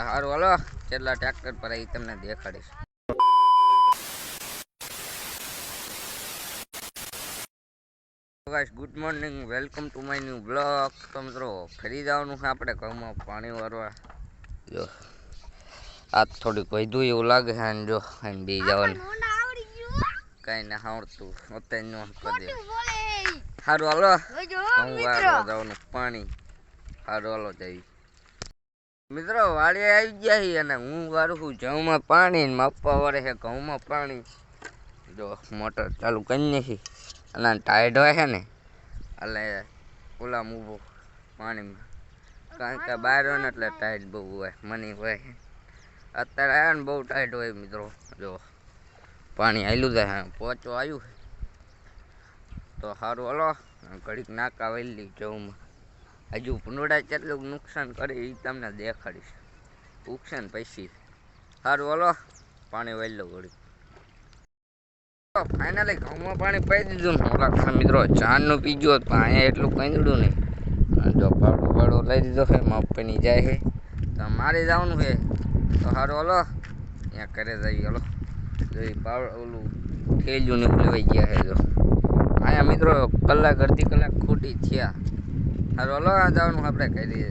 હારું હાલો કેટલા ટ્રેક્ટર પર એ તમને દેખાડીશ. Good morning, welcome to my new blog. તો મિત્રો ફરી જવાનું છે આપણે ઘઉંમાં પાણી વારવા. જો આ થોડીક વધ્યું એવું લાગે છે ને જો બી જવાનું કાંઈ ના આવડતું અત્યારે ન કરી સારું હાલો ઘઉં વારવા જવાનું પાણી. સારું હાલો જઈ મિત્રો વાડીએ આવી ગયા છીએ અને હું વારું છું જવમાં પાણી ને મપ્પા વારે છે ઘઉંમાં પાણી. જો મોટર ચાલુ કરી નાખી અને ટાઈડ હોય છે ને એટલે ઓલા ઊભું પાણીમાં કારણ કે બહાર હોય ને એટલે ટાઈડ બહુ હોય મને હોય. અત્યારે આવ્યા ને બહુ ટાઈટ હોય મિત્રો. જો પાણી આવેલું જાય પહોંચો આવ્યું તો સારું હલો ઘડીક નાકા વહેલી જવમાં. હજુ ભૂંડા કેટલું નુકસાન કરે એ તમને દેખાડીશ ઉગશે ને પછી. સારું હલો પાણી વહી લો ઘડીક. ફાઇનલી ઘઉંમાં પાણી પાઈ દીધું ને ઓલા મિત્રો ચાનું પીજો પણ અહીંયા એટલું કંઈડું નહીં. જો પાવડો પાવડો લઈ દીધો છે મપ્પીની જાય છે તો મારે જવાનું છે. તો સારું હલો ત્યાં ઘરે જઈએ હલો. જો પાવડો ઓલું થેલ્યું ને લેવાઈ ગયા છે. જો અહીંયા મિત્રો કલાક અડધી કલાક ખોટી થયા. સારું હલો જવાનું આપણે કરીએ.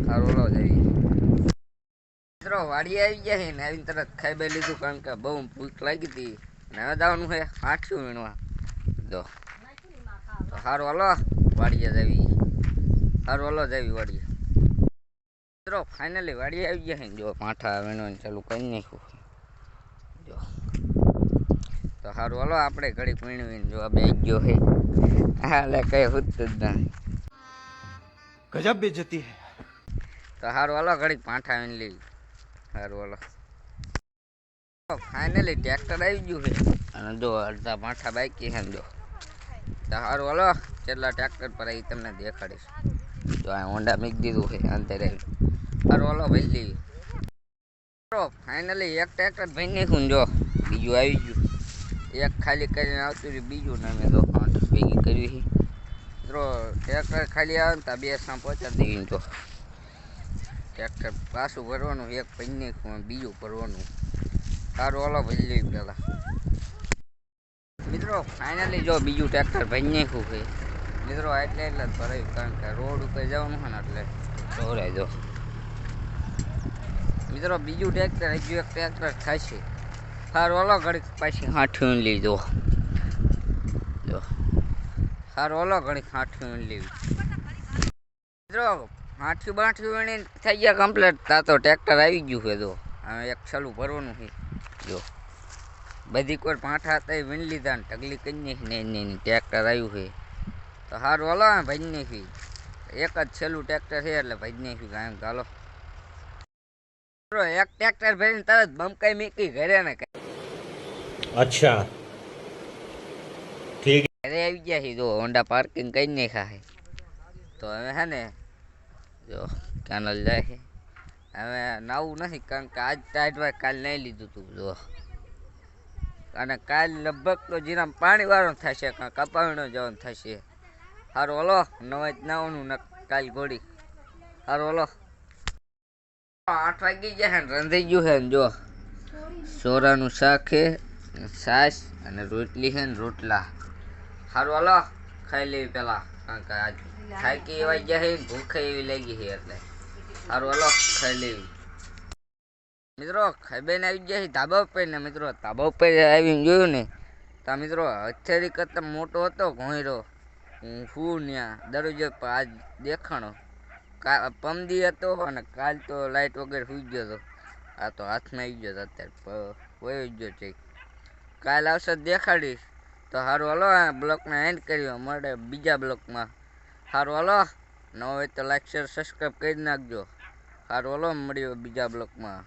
સારું હલો જઈએ મિત્રો વાડીએ આવી ગયા છે ને આવીને તરત ખાઈ બે લીધું કારણ કે બહુ ભૂખ લાગી હતી. ને હવે જવાનું છે આઠું વીણવા. જો તો સારું હલો વાડીએ જવી. સારું હલો જવી વાડીએ. મિત્રો ફાઇનલી વાડીએ આવી ગયા છે ને જો પાઠા વીણવાનું ચાલુ કરી નાખ્યું. જો તો સારું હલો આપણે ઘડી વીણવીને જો આ બે ગયો છે. હા એટલે કઈ હોતું જ નહીં. ગજબ બેઇज्जती है. તો સારું હલો ઘડીક પાઠા વીણી લેવી. સારું હલો ફાઇનલી ટ્રેક્ટર આવી ગયું છે અને જો અડધા પાઠા બાકી છે ને જો. તો સારું હલો કેટલા ટ્રેક્ટર પર એ તમને દેખાડીશ. જો આ હોન્ડા મૂકી દીધું છે અંતરે. સારું હલો ભાઈ લેવી. ફાઇનલી એક ટ્રેક્ટર ભાઈ નાખ્યું જો બીજું આવી ગયું. એક ખાલી કરીને આવતું રહ્યું બીજું ને અમે તો 5 ભેગી કરવી છે. મિત્રો ટ્રેક્ટર ખાલી આવે ને તો બે સાં પહોંચાડી દેવી. તો ટ્રેક્ટર પાછું ભરવાનું એક ભાઈ નાખ્યું બીજું ભરવાનું. સારું હલો ભાઈ લેવી પેલા. મિત્રો ફાઇનલી જો બીજું ટ્રેક્ટર ભાઈ નાખ્યું છે મિત્રો. એટલે જ ભરાયું કારણ કે રોડ ઉપર જવાનું છે ને એટલે દોરાય. જો મિત્રો બીજું ટ્રેક્ટર હજુ એક ટ્રેક્ટર થશે. સારું હલો ઘડીક પાછી હાઠવી લીધો. જો સારું હલો ઘડીક હાઠવી લેવી. મિત્રો હાઠવી બાઠવી વણી થઈ ગયા કમ્પ્લીટ. તા તો ટ્રેક્ટર આવી ગયું છે. જો હવે એક છલું ભરવાનું છે. જો બધી કોઈ પાઠા હતા એ વીણી લીધા ને ઢગલી કરી નાખી ને ટ્રેક્ટર આવ્યું છે. તો સારું હલો ભાઈ નાખી. એક જ છેલ્લું ટ્રેક્ટર છે એટલે ભાઈ નાખ્યું કાંઈ ચાલો. એક ટ્રેક્ટર ભરીને તરત બમકાઈ મીકી ઘરે ને अच्छा ठीक ઘરે આવી ગયા છે. જો હોન્ડા પાર્કિંગ કરી નાખ્યા છે. તો હવે હે ને જો કેનલ જાય છે. હવે નાવું નથી કારણ કે આજ ટાઈટ હોય કાલ નહીં લીધું હતું. જો અને કાલ લગભગ તો જીરામાં પાણી વાળો થશે કાં કપાવીનો જવાનું થશે. સારું હલો નવા જ નાવાનું ને કાલ ઘોડી. સારું હલો 8 વાગી ગયા છે ને રંધાઈ ગયું છે ને જો સોરાનું શાક છે છાશ અને રોટલી છે ને રોટલા. સારું હલો ખાઈ લેવી પેલા કારણ કે આજ થાકી એવા ગયા છે ભૂખ એવી લાગી છે એટલે. સારું હલો ખાઈ લેવી. મિત્રો ખાઈ બેન આવી ગયા છે ધાબા ઉપર ને મિત્રો ધાબા ઉપર આવીને જોયું ને તો મિત્રો હથેળી કરતાં મોટો હતો ઘોંયરો. હું શું ત્યાં દરરોજ આજ દેખાણો પમદી હતો અને કાલ તો લાઇટ વગર સુઈ ગયો હતો. આ તો હાથમાં આવી ગયો હતો અત્યારે વયો ગયો છે. કાલ આવશે દેખાડીશ. તો સારું હલો બ્લોગને એન્ડ કર્યો મળે બીજા બ્લોગમાં. સારું હલો ન હોય તો લાઈક શેર સબસ્ક્રાઈબ કરી નાખજો. સારું હલો મળ્યો બીજા બ્લોગમાં.